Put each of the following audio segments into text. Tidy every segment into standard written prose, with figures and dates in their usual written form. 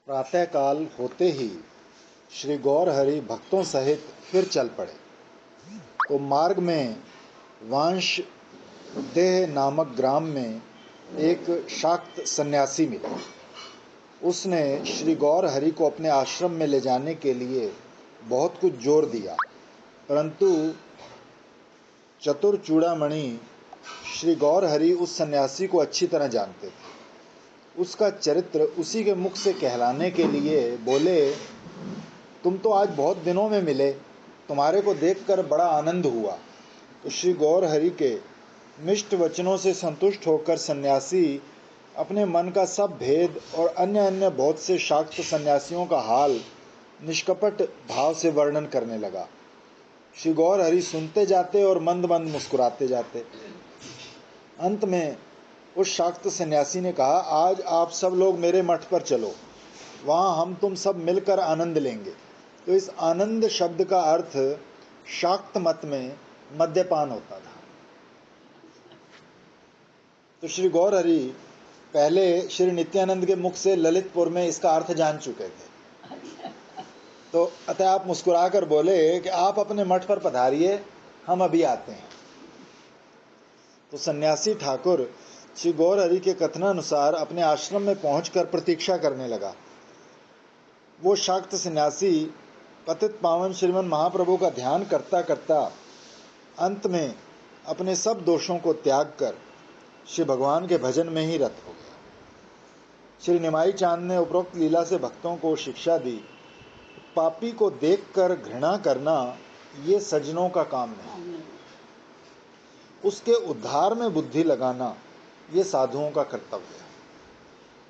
प्रातःकाल होते ही श्री गौरहरि भक्तों सहित फिर चल पड़े। तो मार्ग में वांशदेह नामक ग्राम में एक शाक्त सन्यासी मिला। उसने श्री गौरहरि को अपने आश्रम में ले जाने के लिए बहुत कुछ जोर दिया, परंतु चतुर चूड़ामणि श्री गौरहरि उस सन्यासी को अच्छी तरह जानते थे। उसका चरित्र उसी के मुख से कहलाने के लिए बोले, तुम तो आज बहुत दिनों में मिले, तुम्हारे को देखकर बड़ा आनंद हुआ। तो श्री गौरहरि के मिष्ट वचनों से संतुष्ट होकर सन्यासी अपने मन का सब भेद और अन्य अन्य बहुत से शाक्त सन्यासियों का हाल निष्कपट भाव से वर्णन करने लगा। श्री गौरहरि सुनते जाते और मंद मंद मुस्कुराते जाते। अंत में उस शाक्त सन्यासी ने कहा, आज आप सब लोग मेरे मठ पर चलो, वहाँ हम तुम सब मिलकर आनंद लेंगे। तो इस आनंद शब्द का अर्थ शाक्त मत में मद्यपान होता था। तो श्री गौरहरि पहले श्री नित्यानंद के मुख से ललितपुर में इसका अर्थ जान चुके थे। तो अतः आप मुस्कुराकर बोले कि आप अपने मठ पर पधारिए, हम अभी आते हैं। तो सन्यासी ठाकुर श्री गौरहरि के कथनानुसार अपने आश्रम में पहुंचकर प्रतीक्षा करने लगा। वो शाक्त सन्यासी पतित पावन श्रीमन महाप्रभु का ध्यान करता करता अंत में अपने सब दोषों को त्याग कर श्री भगवान के भजन में ही रत हो गया। श्री निमाई चांद ने उपरोक्त लीला से भक्तों को शिक्षा दी, पापी को देखकर घृणा करना ये सज्जनों का काम नहीं, उसके उद्धार में बुद्धि लगाना ये साधुओं का कर्तव्य है।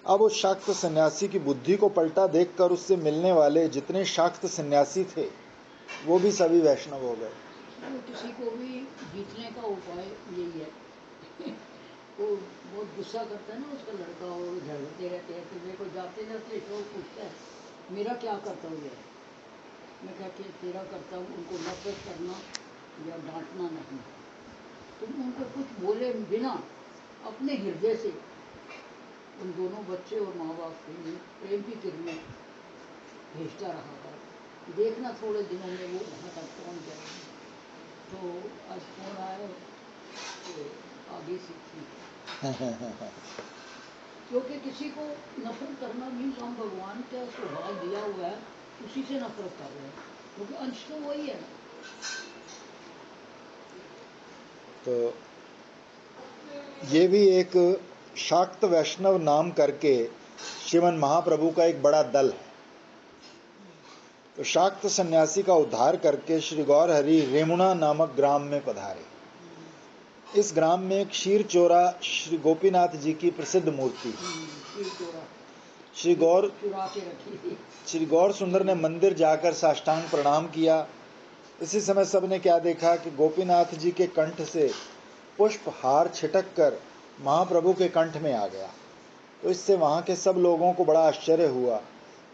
अब उस शाक्त सन्यासी की बुद्धि को पलटा देखकर उससे मिलने वाले जितने शाक्त सन्यासी थे वो भी सभी वैष्णव हो गए। किसी को भी जीतने का उपाय यही है। वो बहुत गुस्सा करता है ना उसका लड़का, और झगड़ते रहते हैं। फिर मेरे को जाते जाते शोक पूछता है, मेरा क्या कर्तव्य है? मैं कहती हूँ, तेरा कर्तव्य उनको नफरत करना या डांटना नहीं। तुम उनको कुछ बोले बिना अपने हृदय से उन दोनों बच्चे और माँ बाप के प्रेम की किरणें भेजता रहा था। देखना थोड़े दिनों में वो वहाँ तक पहुँच जाएगा। तो आज फोन आए तो आगे सीखी। क्योंकि किसी को नफरत करना भी हम भगवान का स्वभाव दिया हुआ है, उसी से नफरत कर रहे हैं, क्योंकि अंश तो वही है। तो ये भी एक शाक्त वैष्णव नाम करके श्रीमन महाप्रभु का एक बड़ा दल है। तो शाक्त सन्यासी का उद्धार करके श्री गौरहरि रेमुणा नामक ग्राम में पधारे। इस ग्राम में क्षीर चोरा श्री गोपीनाथ जी की प्रसिद्ध मूर्ति है। श्री गौर सुंदर ने मंदिर जाकर साष्टांग प्रणाम किया। इसी समय सबने क्या देखा कि गोपीनाथ जी के कंठ से पुष्प हार छिटक कर महाप्रभु के कंठ में आ गया। तो इससे वहाँ के सब लोगों को बड़ा आश्चर्य हुआ।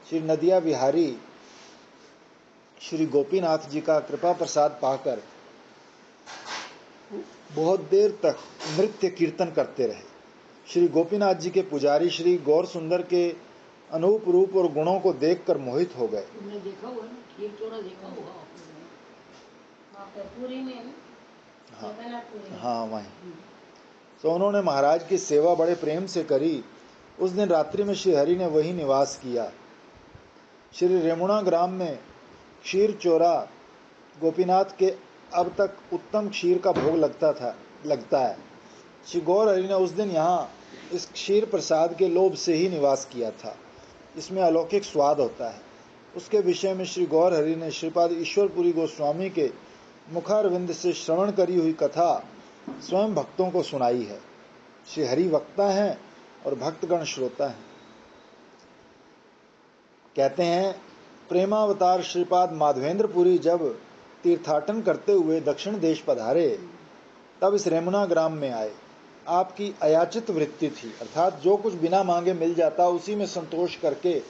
श्री नदिया विहारी श्री गोपीनाथ जी का कृपा प्रसाद पाकर बहुत देर तक नृत्य कीर्तन करते रहे। श्री गोपीनाथ जी के पुजारी श्री गौर सुंदर के अनूप रूप और गुणों को देखकर मोहित हो गए। तुमने देखा हुआ ना, खीर चोरा देखा हुआ पूरी में? हाँ वहीं। तो उन्होंने महाराज की सेवा बड़े प्रेम से करी। उस दिन रात्रि में श्री हरि ने वही निवास किया। श्री रेमुणा ग्राम में क्षीर चोरा गोपीनाथ के अब तक उत्तम क्षीर का भोग लगता है। श्री गौर हरि ने उस दिन यहाँ इस क्षीर प्रसाद के लोभ से ही निवास किया था। इसमें अलौकिक स्वाद होता है। उसके विषय में श्री गौर हरि ने श्रीपाद ईश्वरपुरी गोस्वामी के मुखारविंद से श्रवण करी हुई कथा स्वयं भक्तों को सुनाई है। श्री हरि वक्ता हैं और भक्तगण श्रोता हैं। कहते हैं, प्रेमावतार श्रीपाद माधवेंद्रपुरी जब तीर्थाटन करते हुए दक्षिण देश पधारे, तब इस रेमुणा ग्राम में आए। आपकी अयाचित वृत्ति थी, अर्थात जो कुछ बिना मांगे मिल जाता उसी में संतोष करके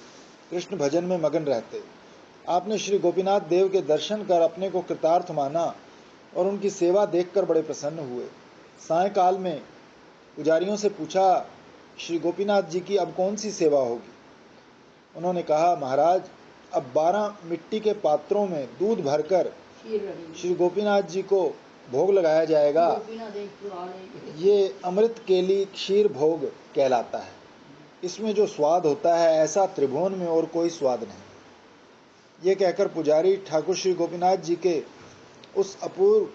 कृष्ण भजन में मगन रहते। आपने श्री गोपीनाथ देव के दर्शन कर अपने को कृतार्थ माना और उनकी सेवा देखकर बड़े प्रसन्न हुए। सायंकाल में पुजारियों से पूछा, श्री गोपीनाथ जी की अब कौन सी सेवा होगी? उन्होंने कहा, महाराज, अब 12 मिट्टी के पात्रों में दूध भरकर खीर रही श्री गोपीनाथ जी को भोग लगाया जाएगा। गोपीनाथ एक चुरा लेंगे। ये अमृत केली क्षीर भोग कहलाता है। इसमें जो स्वाद होता है ऐसा त्रिभुवन में और कोई स्वाद नहीं। ये कहकर पुजारी ठाकुर श्री गोपीनाथ जी के उस अपूर्व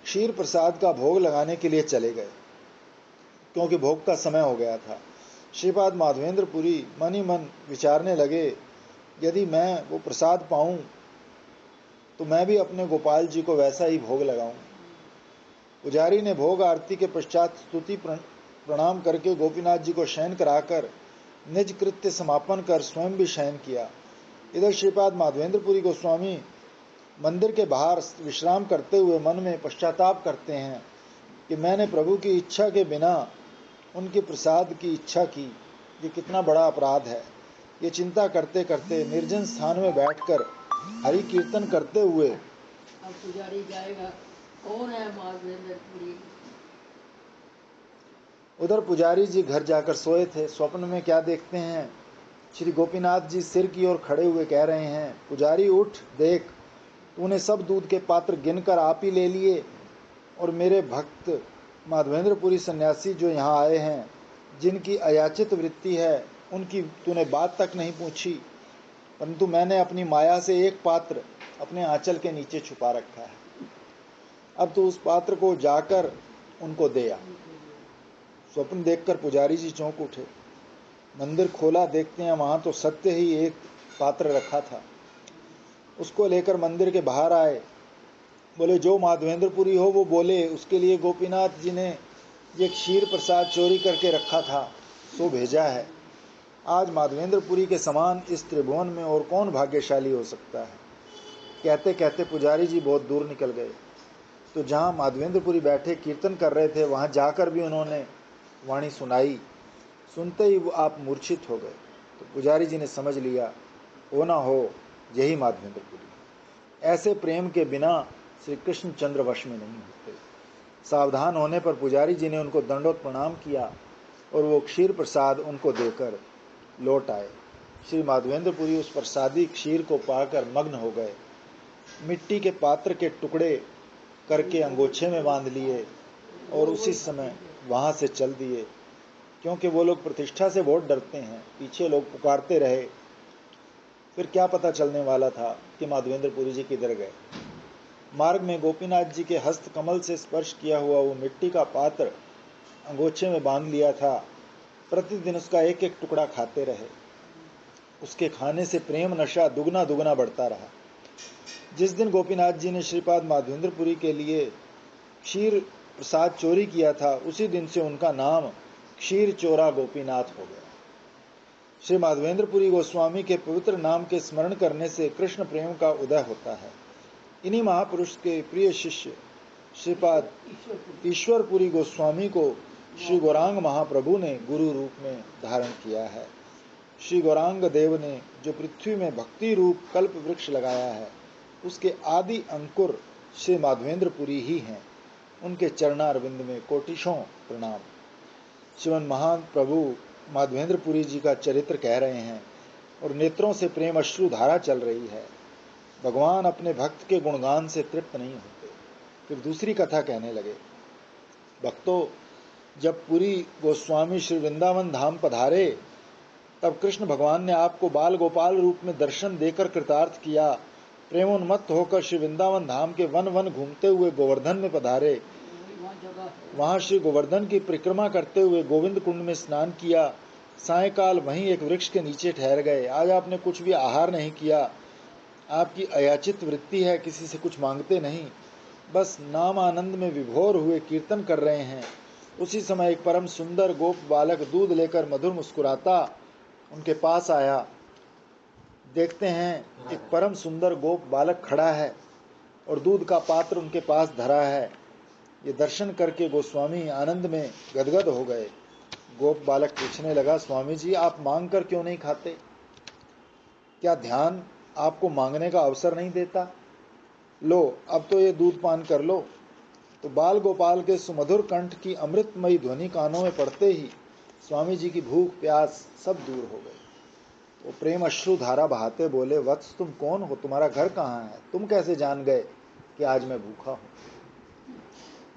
क्षीर प्रसाद का भोग लगाने के लिए चले गए, क्योंकि भोग का समय हो गया था। श्रीपाद माधवेंद्र पुरी मन ही मन विचारने लगे, यदि मैं वो प्रसाद पाऊं तो मैं भी अपने गोपाल जी को वैसा ही भोग लगाऊं। पुजारी ने भोग आरती के पश्चात स्तुति प्रणाम करके गोपीनाथ जी को शयन कराकर निज कृत्य समापन कर स्वयं भी शयन किया। इधर श्रीपाद माधवेंद्रपुरी गोस्वामी मंदिर के बाहर विश्राम करते हुए मन में पश्चाताप करते हैं कि मैंने प्रभु की इच्छा के बिना उनके प्रसाद की इच्छा की, ये कितना बड़ा अपराध है। ये चिंता करते करते निर्जन स्थान में बैठकर हरि कीर्तन करते हुए अब पुजारी जाएगा, कौन है माधवेंद्रपुरी? उधर पुजारी जी घर जाकर सोए थे। स्वप्न में क्या देखते हैं, श्री गोपीनाथ जी सिर की ओर खड़े हुए कह रहे हैं, पुजारी उठ, देख, तूने सब दूध के पात्र गिनकर आप ही ले लिए, और मेरे भक्त माधवेंद्रपुरी सन्यासी जो यहाँ आए हैं, जिनकी अयाचित वृत्ति है, उनकी तूने बात तक नहीं पूछी, परंतु मैंने अपनी माया से एक पात्र अपने आंचल के नीचे छुपा रखा है। अब तो उस पात्र को जाकर उनको दे आ। स्वप्न देखकर पुजारी जी चौंक उठे। मंदिर खोला, देखते हैं वहां तो सत्य ही एक पात्र रखा था। उसको लेकर मंदिर के बाहर आए। बोले, जो माधवेंद्रपुरी हो वो बोले, उसके लिए गोपीनाथ जी ने ये क्षीर प्रसाद चोरी करके रखा था, सो भेजा है। आज माधवेंद्रपुरी के समान इस त्रिभुवन में और कौन भाग्यशाली हो सकता है। कहते कहते पुजारी जी बहुत दूर निकल गए, तो जहाँ माधवेंद्रपुरी बैठे कीर्तन कर रहे थे वहाँ जाकर भी उन्होंने वाणी सुनाई। सुनते ही वो आप मूर्छित हो गए। तो पुजारी जी ने समझ लिया, हो ना हो यही माधवेंद्रपुरी। ऐसे प्रेम के बिना श्री कृष्ण चंद्र वश में नहीं होते। सावधान होने पर पुजारी जी ने उनको दंडोत प्रणाम किया और वो क्षीर प्रसाद उनको देकर लौट आए। श्री माधवेंद्रपुरी उस प्रसादी क्षीर को पाकर मग्न हो गए। मिट्टी के पात्र के टुकड़े करके अंगोछे में बांध लिए और उसी समय वहां से चल दिए, क्योंकि वो लोग प्रतिष्ठा से बहुत डरते हैं। पीछे लोग पुकारते रहे, फिर क्या पता चलने वाला था कि माधवेंद्रपुरी जी किधर गए। मार्ग में गोपीनाथ जी के हस्त कमल से स्पर्श किया हुआ वो मिट्टी का पात्र अंगोछे में बांध लिया था। प्रतिदिन उसका एक एक टुकड़ा खाते रहे। उसके खाने से प्रेम नशा दुगना दुगना बढ़ता रहा। जिस दिन गोपीनाथ जी ने श्रीपाद माधवेंद्रपुरी के लिए क्षीर प्रसाद चोरी किया था, उसी दिन से उनका नाम क्षीर चोरा गोपीनाथ हो गया। श्री माधवेंद्रपुरी गोस्वामी के पवित्र नाम के स्मरण करने से कृष्ण प्रेम का उदय होता है। इन्हीं महापुरुष के प्रिय शिष्य श्रीपाद ईश्वरपुरी गोस्वामी को श्री गौरांग महाप्रभु ने गुरु रूप में धारण किया है। श्री गौरांग देव ने जो पृथ्वी में भक्ति रूप कल्प वृक्ष लगाया है, उसके आदि अंकुर श्री माधवेंद्रपुरी ही हैं। उनके चरणारविंद में कोटिशों प्रणाम। श्रीमन महान प्रभु माधवेंद्रपुरी जी का चरित्र कह रहे हैं और नेत्रों से प्रेम अश्रु धारा चल रही है। भगवान अपने भक्त के गुणगान से तृप्त नहीं होते। फिर दूसरी कथा कहने लगे, भक्तों, जब पुरी गोस्वामी श्री वृंदावन धाम पधारे, तब कृष्ण भगवान ने आपको बाल गोपाल रूप में दर्शन देकर कृतार्थ किया। प्रेमोन्मत्त होकर श्री वृंदावन धाम के वन वन घूमते हुए गोवर्धन में पधारे। वहां श्री गोवर्धन की परिक्रमा करते हुए गोविंद कुंड में स्नान किया। सायंकाल वहीं एक वृक्ष के नीचे ठहर गए। आज आपने कुछ भी आहार नहीं किया। आपकी अयाचित वृत्ति है, किसी से कुछ मांगते नहीं, बस नाम आनंद में विभोर हुए कीर्तन कर रहे हैं। उसी समय एक परम सुंदर गोप बालक दूध लेकर मधुर मुस्कुराता उनके पास आया। देखते हैं एक परम सुंदर गोप बालक खड़ा है और दूध का पात्र उनके पास धरा है। ये दर्शन करके गोस्वामी आनंद में गदगद हो गए। गोप बालक पूछने लगा, स्वामी जी, आप मांग कर क्यों नहीं खाते? क्या ध्यान आपको मांगने का अवसर नहीं देता? लो, अब तो ये दूध पान कर लो। तो बाल गोपाल के सुमधुर कंठ की अमृतमयी ध्वनि कानों में पड़ते ही स्वामी जी की भूख प्यास सब दूर हो गई। वो प्रेम अश्रु धारा बहाते बोले, वत्स तुम कौन हो, तुम्हारा घर कहाँ है, तुम कैसे जान गए कि आज मैं भूखा हूँ।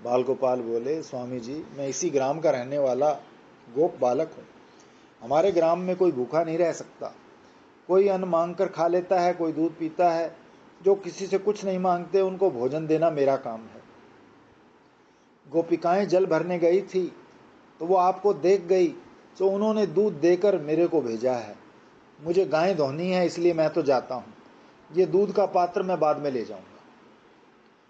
बाल गोपाल बोले, स्वामी जी मैं इसी ग्राम का रहने वाला गोप बालक हूँ। हमारे ग्राम में कोई भूखा नहीं रह सकता। कोई अन्न मांग कर खा लेता है, कोई दूध पीता है। जो किसी से कुछ नहीं मांगते उनको भोजन देना मेरा काम है। गोपिकाएं जल भरने गई थी तो वो आपको देख गई तो उन्होंने दूध देकर मेरे को भेजा है। मुझे गायें धोनी है इसलिए मैं तो जाता हूँ। ये दूध का पात्र मैं बाद में ले जाऊंगा।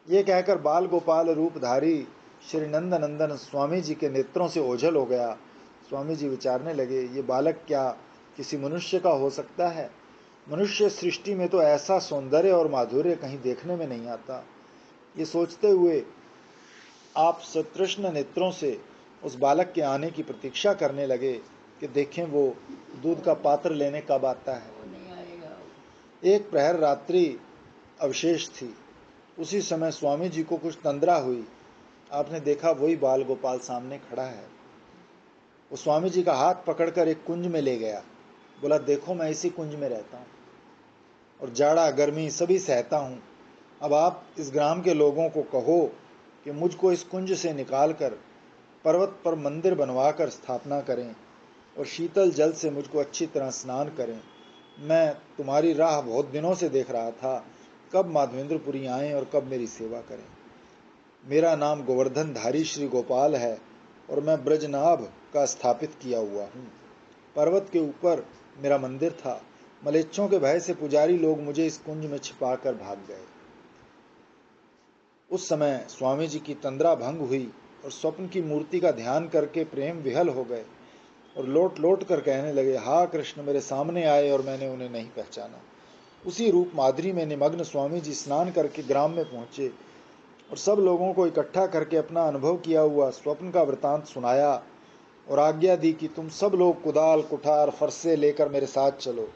ये कहकर बाल गोपाल रूपधारी श्री नंद नंदन स्वामी जी के नेत्रों से ओझल हो गया। स्वामी जी विचारने लगे, ये बालक क्या किसी मनुष्य का हो सकता है? मनुष्य सृष्टि में तो ऐसा सौंदर्य और माधुर्य कहीं देखने में नहीं आता। ये सोचते हुए आप सतृष्ण नेत्रों से उस बालक के आने की प्रतीक्षा करने लगे कि देखें वो दूध का पात्र लेने कब आता है। वो नहीं आएगा। एक प्रहर रात्रि अवशेष थी। उसी समय स्वामी जी को कुछ तंद्रा हुई। आपने देखा वही बाल गोपाल सामने खड़ा है। वो स्वामी जी का हाथ पकड़कर एक कुंज में ले गया। बोला, देखो मैं इसी कुंज में रहता हूँ और जाड़ा गर्मी सभी सहता हूँ। अब आप इस ग्राम के लोगों को कहो कि मुझको इस कुंज से निकालकर पर्वत पर मंदिर बनवाकर स्थापना करें और शीतल जल से मुझको अच्छी तरह स्नान करें। मैं तुम्हारी राह बहुत दिनों से देख रहा था, कब माधवेंद्रपुरी आएं और कब मेरी सेवा करें। मेरा नाम गोवर्धन धारी श्री गोपाल है और मैं ब्रजनाभ का स्थापित किया हुआ हूँ। पर्वत के ऊपर मेरा मंदिर था। मलेच्छों के भय से पुजारी लोग मुझे इस कुंज में छिपाकर भाग गए। उस समय स्वामी जी की तंद्रा भंग हुई और स्वप्न की मूर्ति का ध्यान करके प्रेम विहल हो गए और लौट लौट कर कहने लगे, हा कृष्ण मेरे सामने आए और मैंने उन्हें नहीं पहचाना। उसी रूप माधुरी में निमग्न स्वामी जी स्नान करके ग्राम में पहुंचे और सब लोगों को इकट्ठा करके अपना अनुभव किया हुआ स्वप्न का वृतांत सुनाया और आज्ञा दी कि तुम सब लोग कुदाल कुठार फरसे लेकर मेरे साथ चलो।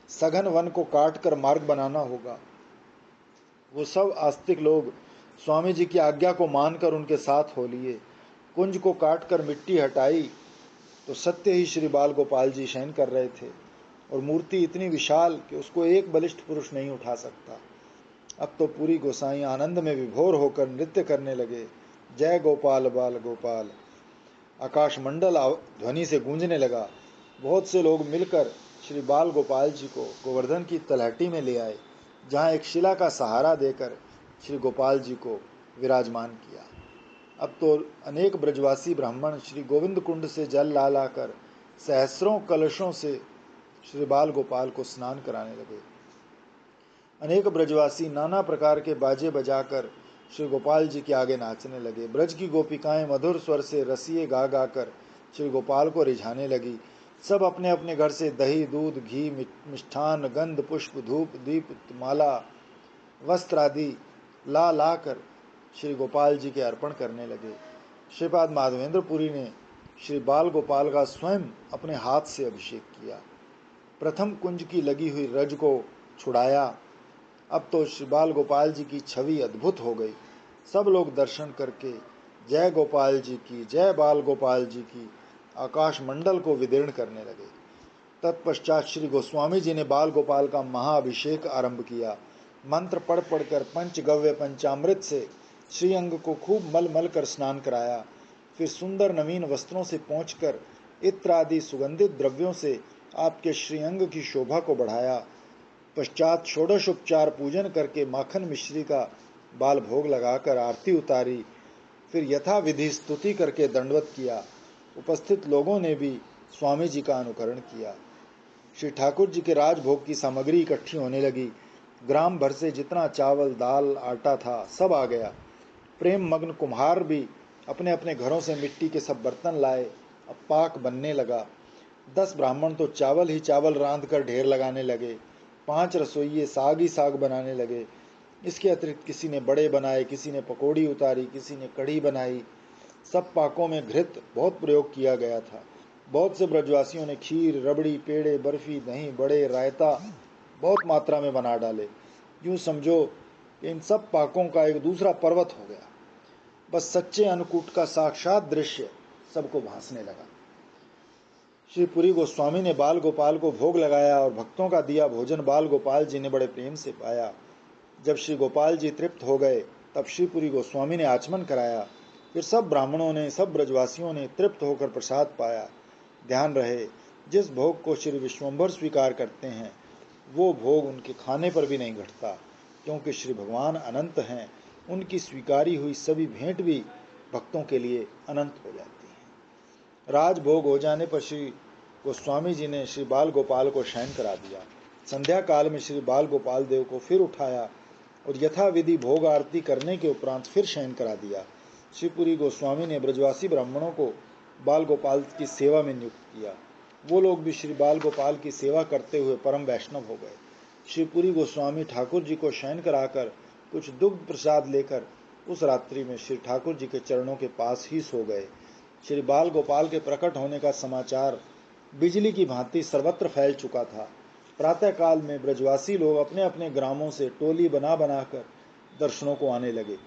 सघन वन को काट कर मार्ग बनाना होगा। वो सब आस्तिक लोग स्वामी जी की आज्ञा को मानकर उनके साथ हो लिए। कुंज को काट कर मिट्टी हटाई तो सत्य ही श्री बाल गोपाल जी शयन कर रहे थे और मूर्ति इतनी विशाल कि उसको एक बलिष्ठ पुरुष नहीं उठा सकता। अब तो पूरी गोसाई आनंद में विभोर होकर नृत्य करने लगे। जय गोपाल बाल गोपाल। आकाश मंडल ध्वनि से गूंजने लगा। बहुत से लोग मिलकर श्री बाल गोपाल जी को गोवर्धन की तलहटी में ले आए, जहाँ एक शिला का सहारा देकर श्री गोपाल जी को विराजमान किया। अब तो अनेक ब्रजवासी ब्राह्मण श्री गोविंद कुंड से जल ला लाकर सहस्रों कलशों से श्री बाल गोपाल को स्नान कराने लगे। अनेक ब्रजवासी नाना प्रकार के बाजे बजाकर श्री गोपाल जी के आगे नाचने लगे। ब्रज की गोपिकाएं मधुर स्वर से रसिए गा गा कर श्री गोपाल को रिझाने लगी। सब अपने अपने घर से दही दूध घी मिष्ठान गंध पुष्प धूप दीप माला वस्त्र आदि ला ला कर श्री गोपाल जी के अर्पण करने लगे। श्रीपाद माधवेंद्रपुरी ने श्री बाल गोपाल का स्वयं अपने हाथ से अभिषेक किया। प्रथम कुंज की लगी हुई रज को छुड़ाया। अब तो श्री बाल गोपाल जी की छवि अद्भुत हो गई। सब लोग दर्शन करके जय गोपाल जी की, जय बाल गोपाल जी की आकाश मंडल को विदीर्ण करने लगे। तत्पश्चात श्री गोस्वामी जी ने बाल गोपाल का महाअभिषेक आरंभ किया। मंत्र पढ़ पढ़कर पंचगव्य पंचामृत से श्री अंग को खूब मल मल कर स्नान कराया। फिर सुंदर नवीन वस्त्रों से पहुँचकर इत्र आदि सुगंधित द्रव्यों से आपके श्रीअंग की शोभा को बढ़ाया। पश्चात षोडशोपचार पूजन करके माखन मिश्री का बाल भोग लगाकर आरती उतारी। फिर यथा विधि स्तुति करके दंडवत किया। उपस्थित लोगों ने भी स्वामी जी का अनुकरण किया। श्री ठाकुर जी के राजभोग की सामग्री इकट्ठी होने लगी। ग्राम भर से जितना चावल दाल आटा था सब आ गया। प्रेम मग्न कुम्हार भी अपने अपने घरों से मिट्टी के सब बर्तन लाए। अब पाक बनने लगा। 10 ब्राह्मण तो चावल ही चावल रांध कर ढेर लगाने लगे। 5 रसोइये साग ही साग बनाने लगे। इसके अतिरिक्त किसी ने बड़े बनाए, किसी ने पकौड़ी उतारी, किसी ने कढ़ी बनाई। सब पाकों में घृत बहुत प्रयोग किया गया था। बहुत से ब्रजवासियों ने खीर रबड़ी पेड़े बर्फी दही बड़े रायता बहुत मात्रा में बना डाले। यूँ समझो कि इन सब पाकों का एक दूसरा पर्वत हो गया। बस सच्चे अन्नकूट का साक्षात दृश्य सबको भासने लगा। श्री पुरी गोस्वामी ने बाल गोपाल को भोग लगाया और भक्तों का दिया भोजन बाल गोपाल जी ने बड़े प्रेम से पाया। जब श्री गोपाल जी तृप्त हो गए तब श्री पुरी गोस्वामी ने आचमन कराया। फिर सब ब्राह्मणों ने, सब ब्रजवासियों ने तृप्त होकर प्रसाद पाया। ध्यान रहे, जिस भोग को श्री विश्वम्भर स्वीकार करते हैं वो भोग उनके खाने पर भी नहीं घटता, क्योंकि श्री भगवान अनंत हैं। उनकी स्वीकारी हुई सभी भेंट भी भक्तों के लिए अनंत हो जाती हैं। राजभोग हो जाने पर श्री गोस्वामी जी ने श्री बाल गोपाल को शयन करा दिया। संध्या काल में श्री बाल गोपाल देव को फिर उठाया और यथाविधि भोग आरती करने के उपरांत फिर शयन करा दिया। श्री पुरी गोस्वामी ने ब्रजवासी ब्राह्मणों को बाल गोपाल की सेवा में नियुक्त किया। वो लोग भी श्री बाल गोपाल की सेवा करते हुए परम वैष्णव हो गए। श्री पुरी गोस्वामी ठाकुर जी को शयन कराकर कुछ दुग्ध प्रसाद लेकर उस रात्रि में श्री ठाकुर जी के चरणों के पास ही सो गए। श्री बाल गोपाल के प्रकट होने का समाचार बिजली की भांति सर्वत्र फैल चुका था। प्रातः काल में ब्रजवासी लोग अपने अपने ग्रामों से टोली बना बनाकर दर्शनों को आने लगे।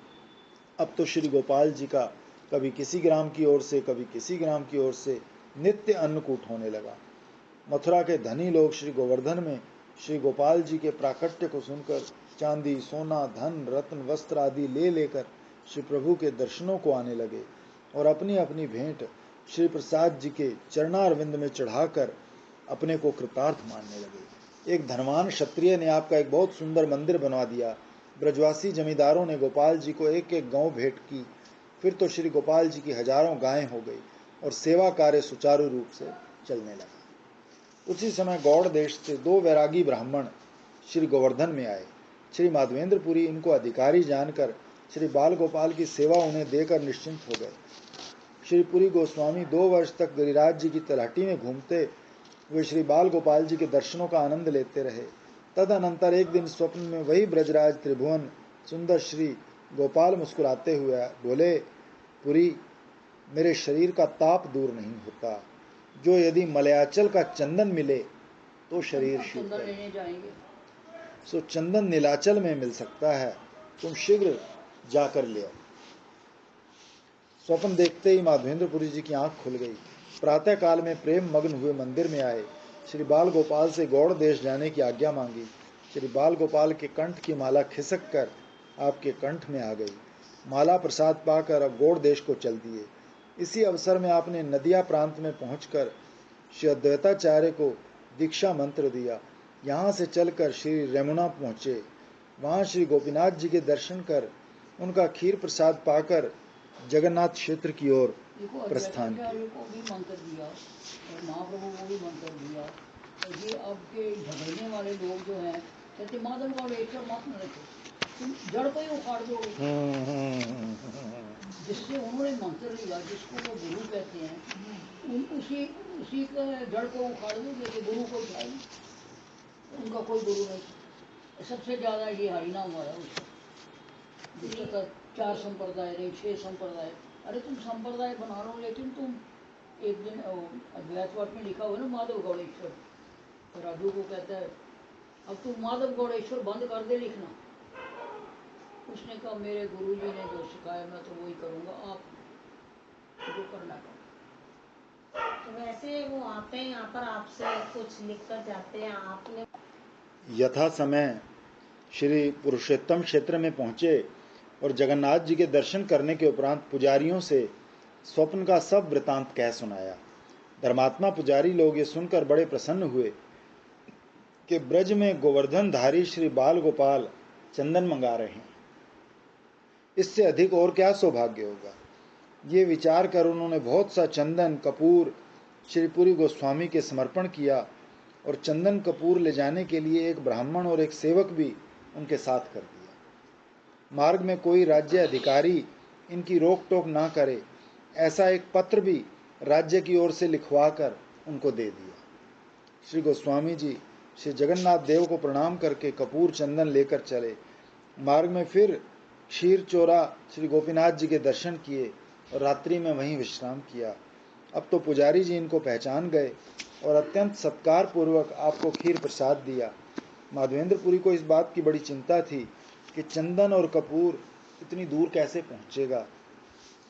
अब तो श्री गोपाल जी का कभी किसी ग्राम की ओर से, कभी किसी ग्राम की ओर से नित्य अन्नकूट होने लगा। मथुरा के धनी लोग श्री गोवर्धन में श्री गोपाल जी के प्राकट्य को सुनकर चांदी, सोना, धन, रत्न, वस्त्र आदि ले लेकर श्री प्रभु के दर्शनों को आने लगे और अपनी अपनी भेंट श्री प्रसाद जी के चरणारविंद में चढ़ाकर अपने को कृतार्थ मानने लगे। एक धनवान क्षत्रिय ने आपका एक बहुत सुंदर मंदिर बनवा दिया। ब्रजवासी जमींदारों ने गोपाल जी को एक एक गांव भेंट की। फिर तो श्री गोपाल जी की हजारों गायें हो गई और सेवा कार्य सुचारू रूप से चलने लगा। उसी समय गौड़ देश से 2 वैरागी ब्राह्मण श्री गोवर्धन में आए। श्री माधवेंद्रपुरी इनको अधिकारी जानकर श्री बाल गोपाल की सेवा उन्हें देकर निश्चिंत हो गए। श्री पुरी गोस्वामी 2 वर्ष तक गिरिराज जी की तलहटी में घूमते हुए श्री बाल गोपाल जी के दर्शनों का आनंद लेते रहे। तदनंतर एक दिन स्वप्न में वही ब्रजराज त्रिभुवन सुंदर श्री गोपाल मुस्कुराते हुए बोले, पुरी, मेरे शरीर का ताप दूर नहीं होता, जो यदि मलयाचल का चंदन मिले तो शरीर शीतल, लेने जाएंगे। सो चंदन नीलाचल में मिल सकता है, तुम शीघ्र जाकर ले आओ। स्वप्न देखते ही माधवेंद्रपुरी जी की आंख खुल गई। प्रातः काल में प्रेम मग्न हुए मंदिर में आए। श्री बाल गोपाल से गौड़ देश जाने की आज्ञा मांगी। श्री बाल गोपाल के कंठ की माला खिसक कर आपके कंठ में आ गई। माला प्रसाद पाकर अब गौड़ देश को चल दिए। इसी अवसर में आपने नदिया प्रांत में पहुंचकर श्री अद्वैताचार्य को दीक्षा मंत्र दिया। यहाँ से चलकर श्री रेमुना पहुंचे। वहाँ श्री गोपीनाथ जी के दर्शन कर उनका खीर प्रसाद पाकर जगन्नाथ क्षेत्र की ओर प्रस्थान किया। को भी मंत्र दिया और महाप्रभु को भी मंत्र दिया। और ये अब के झगड़ने वाले लोग जो हैं कहते माधव गौड़ेश्वर मत न रखो, तुम जड़ को ही उखाड़ दोगे। जिससे उन्होंने मंत्र लिया, जिसको वो गुरु कहते हैं, उसी का जड़ को उखाड़ दोगे कि गुरु कोई था नहीं, उनका कोई गुरु नहीं। सबसे ज्यादा ये हरिनाम वाला उसका, जिसका 4 संप्रदाय नहीं 6 संप्रदाय। अरे तुम संप्रदाय बना लो, लेकिन तुम एक दिन अद्वैतवाद में लिखा हुआ ना माधव गौड़ेश्वर, तो राजू को कहता है अब तुम माधव गौड़ेश्वर बंद कर दे लिखना। उसने कहा मेरे गुरुजी ने जो सिखाया मैं तो वही करूँगा, आप जो करना करो। तो वैसे वो आते हैं यहाँ पर आपसे कुछ लिख कर जाते हैं, आपने यथा समय श्री पुरुषोत्तम क्षेत्र में पहुंचे और जगन्नाथ जी के दर्शन करने के उपरांत पुजारियों से स्वप्न का सब वृतांत कह सुनाया। धर्मात्मा पुजारी लोग ये सुनकर बड़े प्रसन्न हुए कि ब्रज में गोवर्धनधारी श्री बाल गोपाल चंदन मंगा रहे हैं, इससे अधिक और क्या सौभाग्य होगा। ये विचार कर उन्होंने बहुत सा चंदन कपूर श्री पुरी गोस्वामी के समर्पण किया और चंदन कपूर ले जाने के लिए एक ब्राह्मण और एक सेवक भी उनके साथ कर दिया। मार्ग में कोई राज्य अधिकारी इनकी रोक टोक ना करे, ऐसा एक पत्र भी राज्य की ओर से लिखवाकर उनको दे दिया। श्री गोस्वामी जी श्री जगन्नाथ देव को प्रणाम करके कपूर चंदन लेकर चले। मार्ग में फिर क्षीर चोरा श्री गोपीनाथ जी के दर्शन किए और रात्रि में वहीं विश्राम किया। अब तो पुजारी जी इनको पहचान गए और अत्यंत सत्कार पूर्वक आपको खीर प्रसाद दिया। माधवेंद्रपुरी को इस बात की बड़ी चिंता थी कि चंदन और कपूर इतनी दूर कैसे पहुंचेगा,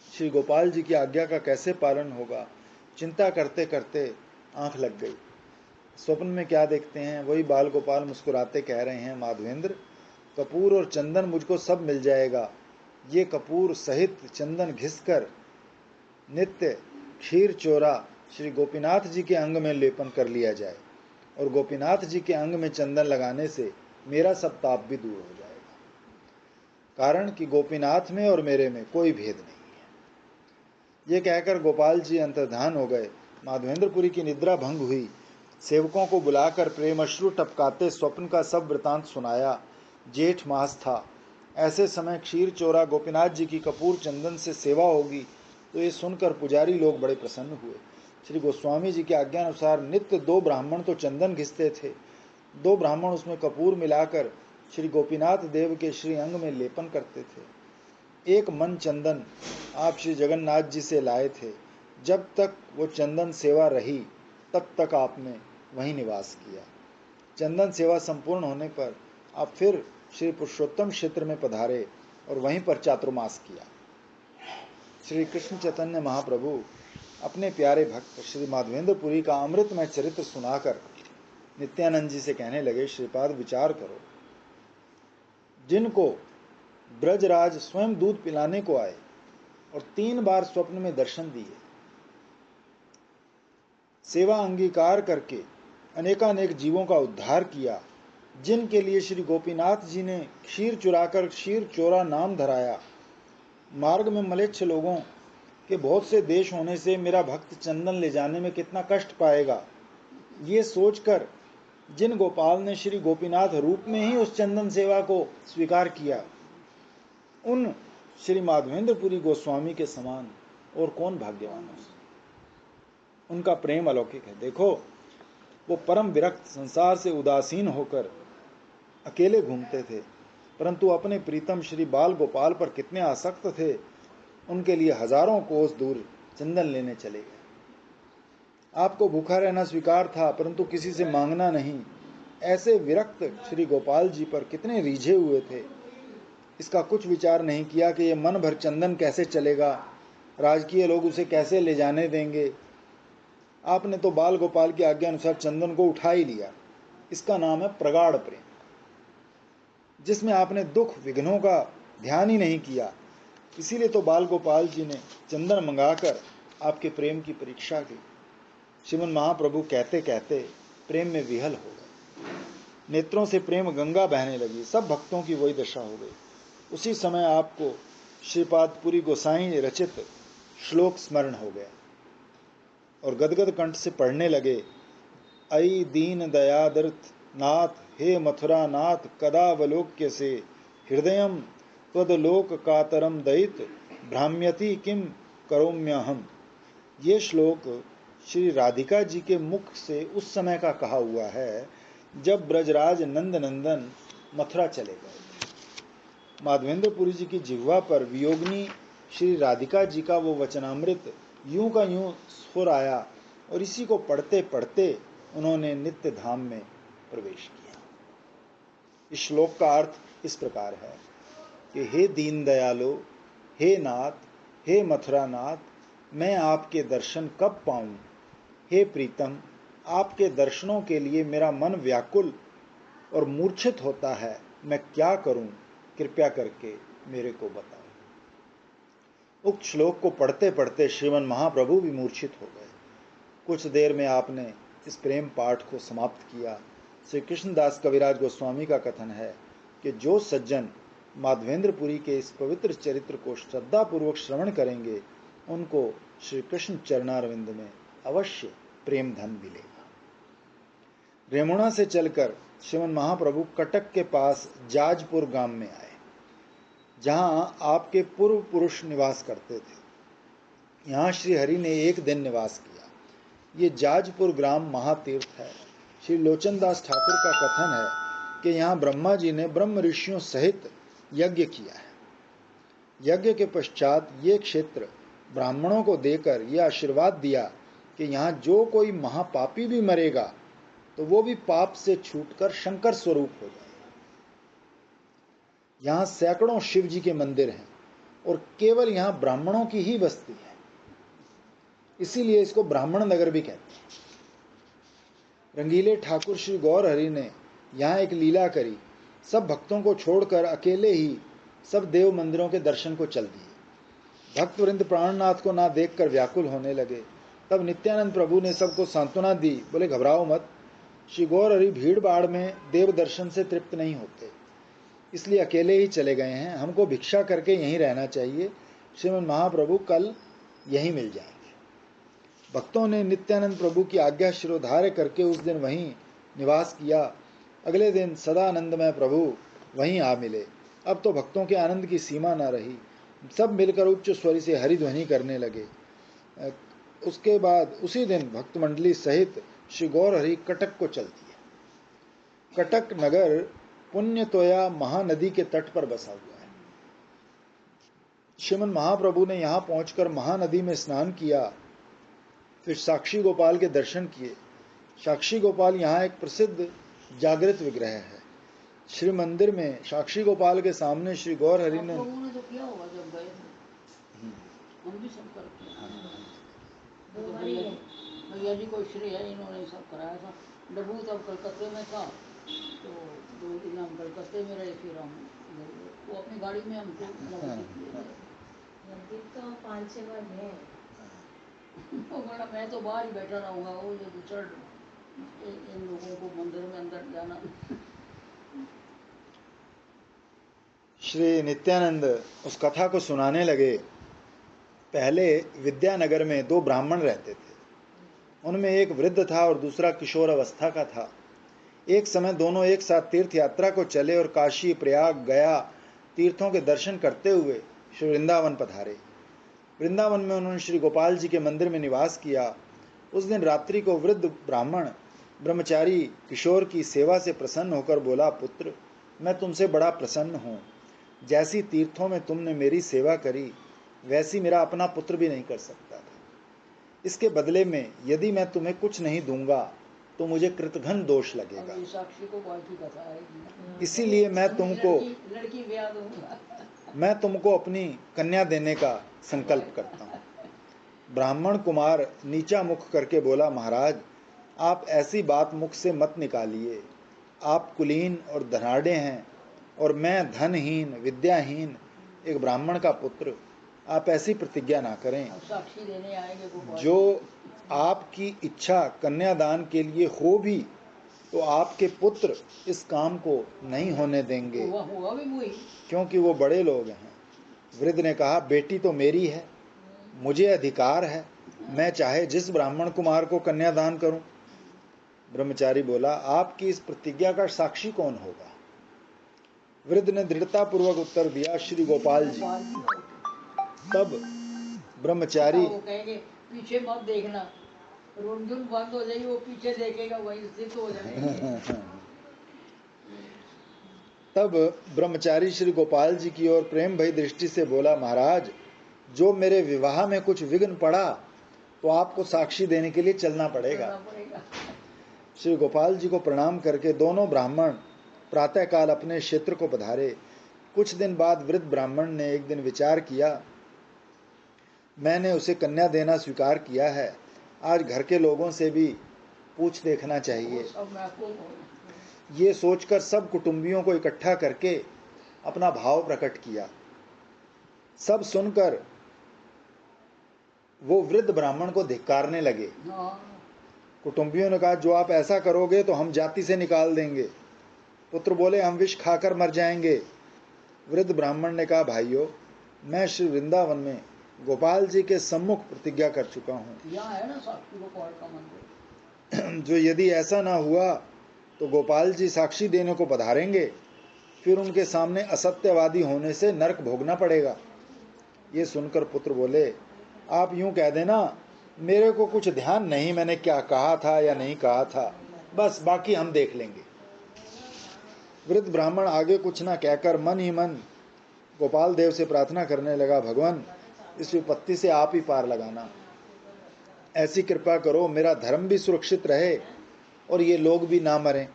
श्री गोपाल जी की आज्ञा का कैसे पालन होगा। चिंता करते करते आंख लग गई। स्वप्न में क्या देखते हैं? वही बाल गोपाल मुस्कुराते कह रहे हैं, माधवेंद्र, कपूर और चंदन मुझको सब मिल जाएगा। ये कपूर सहित चंदन घिसकर नित्य क्षीर चोरा श्री गोपीनाथ जी के अंग में लेपन कर लिया जाए, और गोपीनाथ जी के अंग में चंदन लगाने से मेरा सब ताप भी दूर हो जाएगा। कारण कि गोपीनाथ में और मेरे में कोई भेद नहीं है। ये कहकर गोपाल जी अंतर्धान हो गए। माधवेंद्रपुरी की निद्रा भंग हुई। सेवकों को बुलाकर प्रेमश्रु टपकाते स्वप्न का सब वृतांत सुनाया। जेठ मास था। ऐसे समय क्षीर चोरा गोपीनाथ जी की कपूर चंदन से सेवा होगी, तो ये सुनकर पुजारी लोग बड़े प्रसन्न हुए। श्री गोस्वामी जी की आज्ञा अनुसार नित्य 2 ब्राह्मण तो चंदन घिसते थे, 2 ब्राह्मण उसमें कपूर मिलाकर श्री गोपीनाथ देव के श्री अंग में लेपन करते थे। 1 मन चंदन आप श्री जगन्नाथ जी से लाए थे। जब तक वो चंदन सेवा रही तब तक आपने वहीं निवास किया। चंदन सेवा संपूर्ण होने पर आप फिर श्री पुरुषोत्तम क्षेत्र में पधारे और वहीं पर चातुर्मास किया। श्री कृष्ण चैतन्य महाप्रभु अपने प्यारे भक्त श्री माधवेंद्रपुरी का अमृतमय चरित्र सुनाकर नित्यानंद जी से कहने लगे, श्रीपाद विचार करो, जिनको ब्रजराज स्वयं दूध पिलाने को आए और 3 बार स्वप्न में दर्शन दिए, सेवा अंगीकार करके अनेकानेक जीवों का उद्धार किया, जिनके लिए श्री गोपीनाथ जी ने क्षीर चुराकर क्षीर चोरा नाम धराया, मार्ग में मलेच्छ लोगों के बहुत से देश होने से मेरा भक्त चंदन ले जाने में कितना कष्ट पाएगा, ये सोचकर जिन गोपाल ने श्री गोपीनाथ रूप में ही उस चंदन सेवा को स्वीकार किया, उन श्री माधवेंद्रपुरी गोस्वामी के समान और कौन भाग्यवान हो। उनका प्रेम अलौकिक है। देखो, वो परम विरक्त, संसार से उदासीन होकर अकेले घूमते थे, परंतु अपने प्रीतम श्री बाल गोपाल पर कितने आसक्त थे। उनके लिए हजारों कोस दूर चंदन लेने चले गए। आपको भूखा रहना स्वीकार था, परंतु किसी से मांगना नहीं। ऐसे विरक्त श्री गोपाल जी पर कितने रीझे हुए थे। इसका कुछ विचार नहीं किया कि ये मन भर चंदन कैसे चलेगा, राजकीय लोग उसे कैसे ले जाने देंगे। आपने तो बाल गोपाल की आज्ञा अनुसार चंदन को उठा ही लिया। इसका नाम है प्रगाढ़ प्रेम, जिसमें आपने दुख विघ्नों का ध्यान ही नहीं किया। इसीलिए तो बाल गोपाल जी ने चंदन मंगाकर आपके प्रेम की परीक्षा की। श्रीमन महाप्रभु कहते कहते प्रेम में विहल हो गए। नेत्रों से प्रेम गंगा बहने लगी। सब भक्तों की वही दशा हो गई। उसी समय आपको श्रीपाद पुरी गोसाई रचित श्लोक स्मरण हो गया और गदगद कंठ से पढ़ने लगे, अई दीन दयादर्थ नाथ, हे मथुरा नाथ, कदावलोक्य से हृदयम त्वदलोक कातरम दयित भ्राम्यति किम करोम्यहम। ये श्लोक श्री राधिका जी के मुख से उस समय का कहा हुआ है जब ब्रजराज नंद नंदन मथुरा चले गए। माधवेंद्रपुरी जी की जिह्वा पर वियोगिनी श्री राधिका जी का वो वचनामृत यूं का यूं स्फुर आया और इसी को पढ़ते पढ़ते उन्होंने नित्य धाम में प्रवेश किया। इस श्लोक का अर्थ इस प्रकार है कि हे दीन दयालो, हे नाथ, हे मथुरा नाथ, मैं आपके दर्शन कब पाऊं। हे प्रीतम, आपके दर्शनों के लिए मेरा मन व्याकुल और मूर्छित होता है। मैं क्या करूं, कृपया करके मेरे को बताओ। उक्त श्लोक को पढ़ते पढ़ते श्रीमन महाप्रभु भी मूर्छित हो गए। कुछ देर में आपने इस प्रेम पाठ को समाप्त किया। श्री कृष्णदास कविराज गोस्वामी का कथन है कि जो सज्जन माधवेंद्रपुरी के इस पवित्र चरित्र को श्रद्धापूर्वक श्रवण करेंगे, उनको श्री कृष्ण चरणारविंद में अवश्य प्रेम धन मिलेगा। रेमुणा से चलकर श्रीमन महाप्रभु कटक के पास जाजपुर गांव में आए, जहां आपके पूर्व पुरुष निवास करते थे। यहाँ श्री हरि ने एक दिन निवास किया। ये जाजपुर ग्राम महातीर्थ है। श्री लोचनदास ठाकुर का कथन है कि यहाँ ब्रह्मा जी ने ब्रह्म ऋषियों सहित यज्ञ किया है। यज्ञ के पश्चात ये क्षेत्र ब्राह्मणों को देकर यह आशीर्वाद दिया कि यहाँ जो कोई महापापी भी मरेगा तो वो भी पाप से छूटकर शंकर स्वरूप हो जाए। यहाँ सैकड़ों शिव जी के मंदिर हैं और केवल यहाँ ब्राह्मणों की ही बस्ती है, इसीलिए इसको ब्राह्मण नगर भी कहते हैं। रंगीले ठाकुर श्री गौर हरि ने यहाँ एक लीला करी। सब भक्तों को छोड़कर अकेले ही सब देव मंदिरों के दर्शन को चल दिए। भक्तवृंद प्राणनाथ को ना देखकर व्याकुल होने लगे। तब नित्यानंद प्रभु ने सबको सांत्वना दी, बोले घबराओ मत, श्री गौर हरि भीड़ भाड़ में देव दर्शन से तृप्त नहीं होते, इसलिए अकेले ही चले गए हैं। हमको भिक्षा करके यहीं रहना चाहिए। श्रीमद् महाप्रभु कल यहीं मिल जाएंगे। भक्तों ने नित्यानंद प्रभु की आज्ञा शिरोधार्य करके उस दिन वहीं निवास किया। अगले दिन सदानंदमय प्रभु वहीं आ मिले। अब तो भक्तों के आनंद की सीमा न रही। सब मिलकर उच्च स्वर से हरिध्वनि करने लगे। उसके बाद उसी दिन भक्त मंडली सहित श्री गौर हरि कटक को चल दिए। कटक नगर पुण्यतोया महानदी के तट पर बसा हुआ है। श्रीमद् महाप्रभु ने यहाँ पहुंचकर महानदी में स्नान किया, फिर साक्षी गोपाल के दर्शन किए। साक्षी गोपाल यहाँ एक प्रसिद्ध जागृत विग्रह है। श्री मंदिर में साक्षी गोपाल के सामने श्री गौर हरि ने तो किया होगा जब गए थे, हम भी सब करते हैं। तो भैया जी को श्रेय है, इन्होंने सब कराया था। डब्बू तब कलकत्ते में था, तो 2 दिन हम कलकत्ते में रहे, फिर हम वो अपनी गाड़ी में हमको मंदिर तो 5-6 बार है। बोला मैं तो बाहर ही बैठा रहूँगा, वो जो चढ़ इन लोगों को मंदिर में अंदर जाना। श्री नित्यानंद उस कथा को सुनाने लगे। पहले विद्यानगर में 2 ब्राह्मण रहते थे। उनमें एक वृद्ध था और दूसरा किशोर अवस्था का था। एक समय दोनों एक साथ तीर्थ यात्रा को चले और काशी, प्रयाग, गया तीर्थों के दर्शन करते हुए श्री वृंदावन पधारे। वृंदावन में उन्होंने श्री गोपाल जी के मंदिर में निवास किया। उस दिन रात्रि को वृद्ध ब्राह्मण ब्रह्मचारी किशोर की सेवा से प्रसन्न होकर बोला, पुत्र, मैं तुमसे बड़ा प्रसन्न हूँ। जैसी तीर्थों में तुमने मेरी सेवा करी, वैसी मेरा अपना पुत्र भी नहीं कर सकता था। इसके बदले में यदि मैं तुम्हें कुछ नहीं दूंगा तो मुझे कृतघ्न दोष लगेगा। साक्षी को की कथा है, इसीलिए मैं लड़की ब्याह दूंगा। मैं तुमको अपनी कन्या देने का संकल्प करता हूँ। ब्राह्मण कुमार नीचा मुख करके बोला, महाराज, आप ऐसी बात मुख से मत निकालिए। आप कुलीन और धनाढ़े हैं और मैं धनहीन, विद्याहीन एक ब्राह्मण का पुत्र। आप ऐसी प्रतिज्ञा ना करें। साक्षी देने आएंगे। जो आपकी इच्छा कन्यादान के लिए हो भी तो आपके पुत्र इस काम को नहीं होने देंगे, क्योंकि वो बड़े लोग हैं। वृद्ध ने कहा, बेटी तो मेरी है, मुझे अधिकार है, मैं चाहे जिस ब्राह्मण कुमार को कन्यादान करूं। ब्रह्मचारी बोला, आपकी इस प्रतिज्ञा का साक्षी कौन होगा? वृद्ध ने दृढ़तापूर्वक उत्तर दिया, श्री गोपाल जी। तब ब्रह्मचारी पीछे मत देखना, रुनझुन बंद हो जाएगी, वो पीछे देखेगा, वही स्थित हो जाएगा। तब ब्रह्मचारी श्री गोपाल जी की ओर प्रेम भई दृष्टि से बोला, महाराज, जो मेरे विवाह में कुछ विघ्न पड़ा तो आपको साक्षी देने के लिए चलना पड़ेगा। श्री गोपाल जी को प्रणाम करके दोनों ब्राह्मण प्रातःकाल अपने क्षेत्र को पधारे। कुछ दिन बाद वृद्ध ब्राह्मण ने एक दिन विचार किया, मैंने उसे कन्या देना स्वीकार किया है, आज घर के लोगों से भी पूछ देखना चाहिए। ये सोचकर सब कुटुंबियों को इकट्ठा करके अपना भाव प्रकट किया। सब सुनकर वो वृद्ध ब्राह्मण को धिक्कारने लगे। कुटुंबियों ने कहा, जो आप ऐसा करोगे तो हम जाति से निकाल देंगे। पुत्र बोले, हम विष खाकर मर जाएंगे। वृद्ध ब्राह्मण ने कहा, भाइयों, मैं श्री वृंदावन में गोपाल जी के सम्मुख प्रतिज्ञा कर चुका हूँ। जो यदि ऐसा ना हुआ तो गोपाल जी साक्षी देने को पधारेंगे, फिर उनके सामने असत्यवादी होने से नरक भोगना पड़ेगा। ये सुनकर पुत्र बोले, आप यूं कह देना, मेरे को कुछ ध्यान नहीं मैंने क्या कहा था या नहीं कहा था, बस बाकी हम देख लेंगे। वृद्ध ब्राह्मण आगे कुछ ना कहकर मन ही मन गोपाल देव से प्रार्थना करने लगा, भगवान, इस विपत्ति से आप ही पार लगाना। ऐसी कृपा करो, मेरा धर्म भी सुरक्षित रहे और ये लोग भी ना मरें।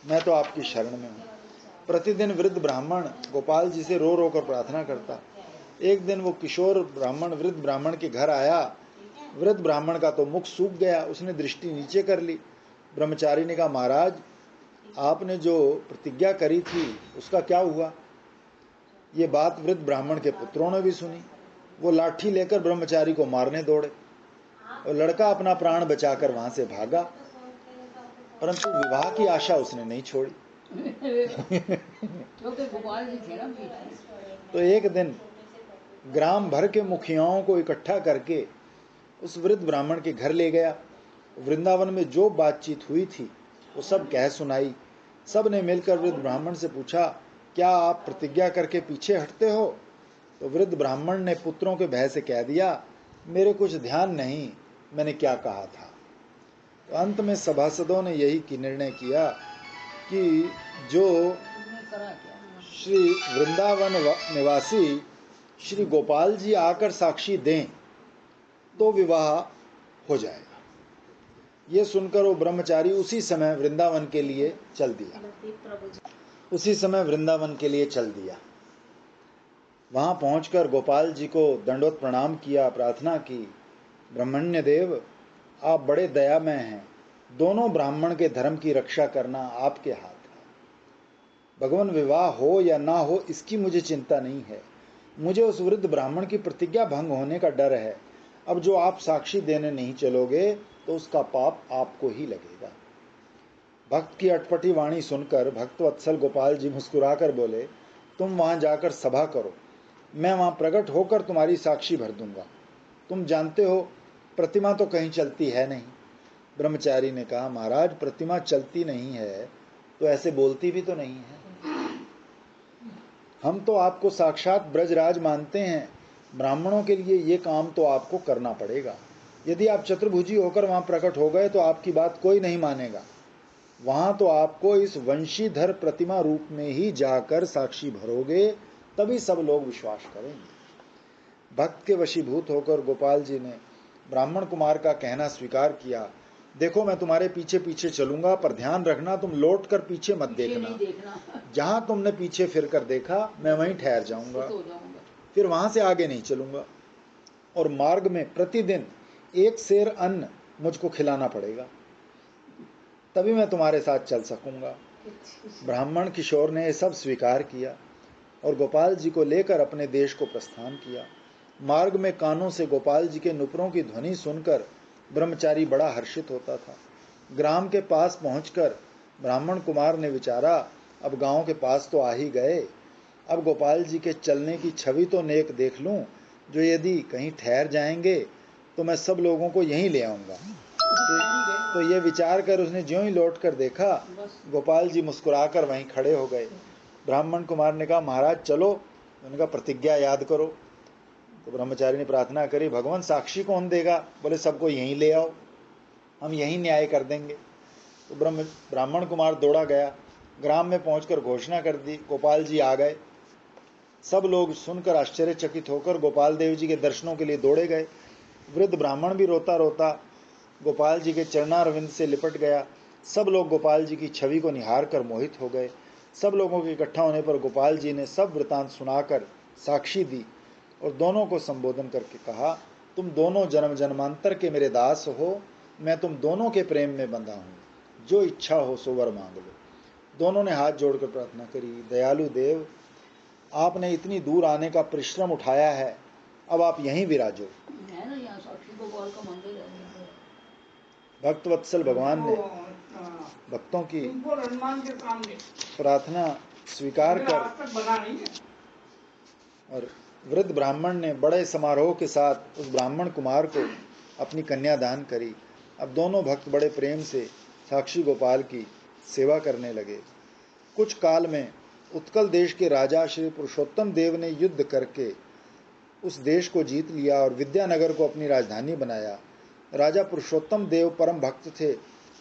मैं तो आपकी शरण में हूँ। प्रतिदिन वृद्ध ब्राह्मण गोपाल जी से रो रो कर प्रार्थना करता। एक दिन वो किशोर ब्राह्मण वृद्ध ब्राह्मण के घर आया। वृद्ध ब्राह्मण का तो मुख सूख गया, उसने दृष्टि नीचे कर ली। ब्रह्मचारी ने कहा, महाराज आपने जो प्रतिज्ञा करी थी उसका क्या हुआ? ये बात वृद्ध ब्राह्मण के पुत्रों ने भी सुनी। वो लाठी लेकर ब्रह्मचारी को मारने दौड़े और लड़का अपना प्राण बचाकर वहां से भागा, परंतु विवाह की आशा उसने नहीं छोड़ी। क्योंकि गोपाल जी थे ना पीछे। तो एक दिन ग्राम भर के मुखियाओं को इकट्ठा करके उस वृद्ध ब्राह्मण के घर ले गया। वृंदावन में जो बातचीत हुई थी वो सब कह सुनाई। सब ने मिलकर वृद्ध ब्राह्मण से पूछा, क्या आप प्रतिज्ञा करके पीछे हटते हो? तो वृद्ध ब्राह्मण ने पुत्रों के भय से कह दिया, मेरे कुछ ध्यान नहीं, मैंने क्या कहा था। तो अंत में सभासदों ने यही की निर्णय किया कि जो तुमने करा क्या? श्री वृंदावन निवासी श्री गोपाल जी आकर साक्षी दें तो विवाह हो जाएगा। ये सुनकर वो ब्रह्मचारी उसी समय वृंदावन के लिए चल दिया। वहां पहुंचकर गोपाल जी को दंडवत प्रणाम किया, प्रार्थना की, ब्रह्मण्य देव आप बड़े दयामय हैं, दोनों ब्राह्मण के धर्म की रक्षा करना आपके हाथ है। भगवान विवाह हो या ना हो इसकी मुझे चिंता नहीं है, मुझे उस वृद्ध ब्राह्मण की प्रतिज्ञा भंग होने का डर है। अब जो आप साक्षी देने नहीं चलोगे तो उसका पाप आपको ही लगेगा। भक्त की अटपटी वाणी सुनकर भक्तवत्सल गोपाल जी मुस्कुराकर बोले, तुम वहां जाकर सभा करो, मैं वहां प्रकट होकर तुम्हारी साक्षी भर दूंगा। तुम जानते हो प्रतिमा तो कहीं चलती है नहीं। ब्रह्मचारी ने कहा, महाराज प्रतिमा चलती नहीं है तो ऐसे बोलती भी तो नहीं है। हम तो आपको साक्षात ब्रजराज मानते हैं, ब्राह्मणों के लिए ये काम तो आपको करना पड़ेगा। यदि आप चतुर्भुजी होकर वहां प्रकट हो गए तो आपकी बात कोई नहीं मानेगा। वहां तो आपको इस वंशीधर प्रतिमा रूप में ही जाकर साक्षी भरोगे, तभी सब लोग विश्वास करेंगे। भक्त के वशीभूत होकर गोपाल जी ने ब्राह्मण कुमार का कहना स्वीकार किया, देखो मैं तुम्हारे पीछे पीछे चलूंगा, पर ध्यान रखना तुम लौट कर पीछे मत देखना। जहां तुमने पीछे फिर कर देखा मैं वहीं ठहर जाऊंगा, फिर वहां से आगे नहीं चलूंगा। और मार्ग में प्रतिदिन 1 सेर अन्न मुझको खिलाना पड़ेगा, तभी मैं तुम्हारे साथ चल सकूंगा। ब्राह्मण किशोर ने यह सब स्वीकार किया और गोपाल जी को लेकर अपने देश को प्रस्थान किया। मार्ग में कानों से गोपाल जी के नुपुरों की ध्वनि सुनकर ब्रह्मचारी बड़ा हर्षित होता था। ग्राम के पास पहुंचकर ब्राह्मण कुमार ने विचारा, अब गांव के पास तो आ ही गए, अब गोपाल जी के चलने की छवि तो नेक देख लूं, जो यदि कहीं ठहर जाएंगे तो मैं सब लोगों को यहीं ले आऊंगा। तो ये विचार कर उसने ज्यों ही लौट कर देखा, गोपाल जी मुस्कुराकर वहीं खड़े हो गए। ब्राह्मण कुमार ने कहा, महाराज चलो। उन्होंने कहा, प्रतिज्ञा याद करो। तो ब्रह्मचारी ने प्रार्थना करी, भगवान साक्षी कौन देगा? बोले, सबको यहीं ले आओ, हम यहीं न्याय कर देंगे। तो ब्राह्मण कुमार दौड़ा गया, ग्राम में पहुंचकर घोषणा कर दी, गोपाल जी आ गए। सब लोग सुनकर आश्चर्यचकित होकर गोपाल देव जी के दर्शनों के लिए दौड़े गए। वृद्ध ब्राह्मण भी रोता रोता गोपाल जी के चरणारविंद से लिपट गया। सब लोग गोपाल जी की छवि को निहार कर मोहित हो गए। सब लोगों के इकट्ठा होने पर गोपाल जी ने सब वृतांत सुनाकर साक्षी दी और दोनों को संबोधन करके कहा, तुम दोनों जन्म जन्मांतर के मेरे दास हो, मैं तुम दोनों के प्रेम में बंधा हूँ, जो इच्छा हो सो वर मांग लो। दोनों ने हाथ जोड़कर प्रार्थना करी, दयालु देव आपने इतनी दूर आने का परिश्रम उठाया है, अब आप यहीं विराजो। है ना, यहाँ साक्षी गोपाल का मंदिर है। भक्तवत्सल भगवान ने भक्तों की प्रार्थना स्वीकार कर और वृद्ध ब्राह्मण ने बड़े समारोह के साथ उस ब्राह्मण कुमार को अपनी कन्या दान करी। अब दोनों भक्त बड़े प्रेम से साक्षी गोपाल की सेवा करने लगे। कुछ काल में उत्कल देश के राजा श्री पुरुषोत्तम देव ने युद्ध करके उस देश को जीत लिया और विद्यानगर को अपनी राजधानी बनाया। राजा पुरुषोत्तम देव परम भक्त थे।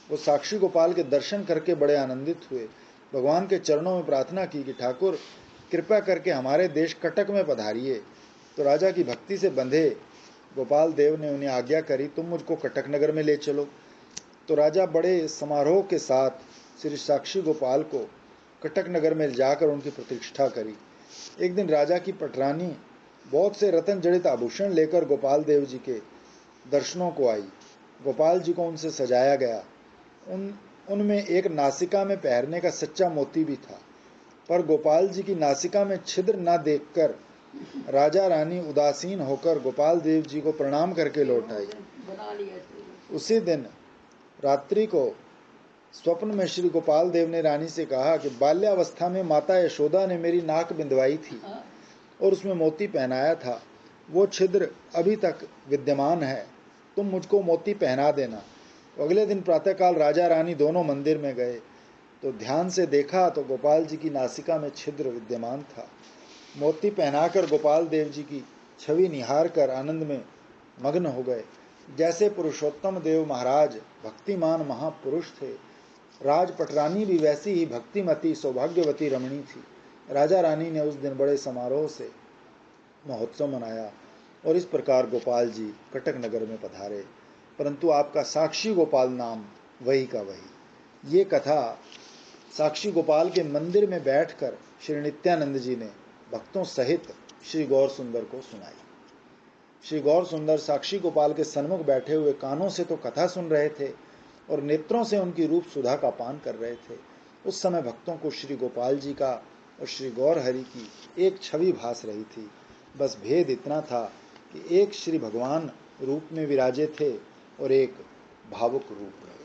वो साक्षी गोपाल के दर्शन करके बड़े आनंदित हुए। भगवान के चरणों में प्रार्थना की कि ठाकुर कृपा करके हमारे देश कटक में पधारिए। तो राजा की भक्ति से बंधे गोपाल देव ने उन्हें आज्ञा करी, तुम मुझको कटक नगर में ले चलो। तो राजा बड़े समारोह के साथ श्री साक्षी गोपाल को कटक नगर में जाकर उनकी प्रतिष्ठा करी। एक दिन राजा की पटरानी बहुत से रतन जड़ित आभूषण लेकर गोपाल देव जी के दर्शनों को आई। गोपाल जी को उनसे सजाया गया। उनमें एक नासिका में पहनने का सच्चा मोती भी था, पर गोपाल जी की नासिका में छिद्र न देखकर राजा रानी उदासीन होकर गोपाल देव जी को प्रणाम करके लौट आई। बना लिया था। उसी दिन रात्रि को स्वप्न में श्री गोपाल देव ने रानी से कहा कि बाल्यावस्था में माता यशोदा ने मेरी नाक बिंदवाई थी हाँ, और उसमें मोती पहनाया था, वो छिद्र अभी तक विद्यमान है, तुम मुझको मोती पहना देना। अगले दिन प्रातःकाल राजा रानी दोनों मंदिर में गए तो ध्यान से देखा तो गोपाल जी की नासिका में छिद्र विद्यमान था। मोती पहनाकर गोपाल देव जी की छवि निहार कर आनंद में मग्न हो गए। जैसे पुरुषोत्तम देव महाराज भक्तिमान महापुरुष थे, राज पटरानी भी वैसी ही भक्तिमती सौभाग्यवती रमणी थी। राजा रानी ने उस दिन बड़े समारोह से महोत्सव मनाया और इस प्रकार गोपाल जी कटक नगर में पधारे, परंतु आपका साक्षी गोपाल नाम वही का वही। ये कथा साक्षी गोपाल के मंदिर में बैठकर श्री नित्यानंद जी ने भक्तों सहित श्री गौर सुंदर को सुनाई। श्री गौर सुंदर साक्षी गोपाल के सन्मुख बैठे हुए कानों से तो कथा सुन रहे थे और नेत्रों से उनकी रूप सुधा का पान कर रहे थे। उस समय भक्तों को श्री गोपाल जी का और श्री गौर हरि की एक छवि भास रही थी। बस भेद इतना था कि एक श्री भगवान रूप में विराजे थे और एक भावुक रूप में।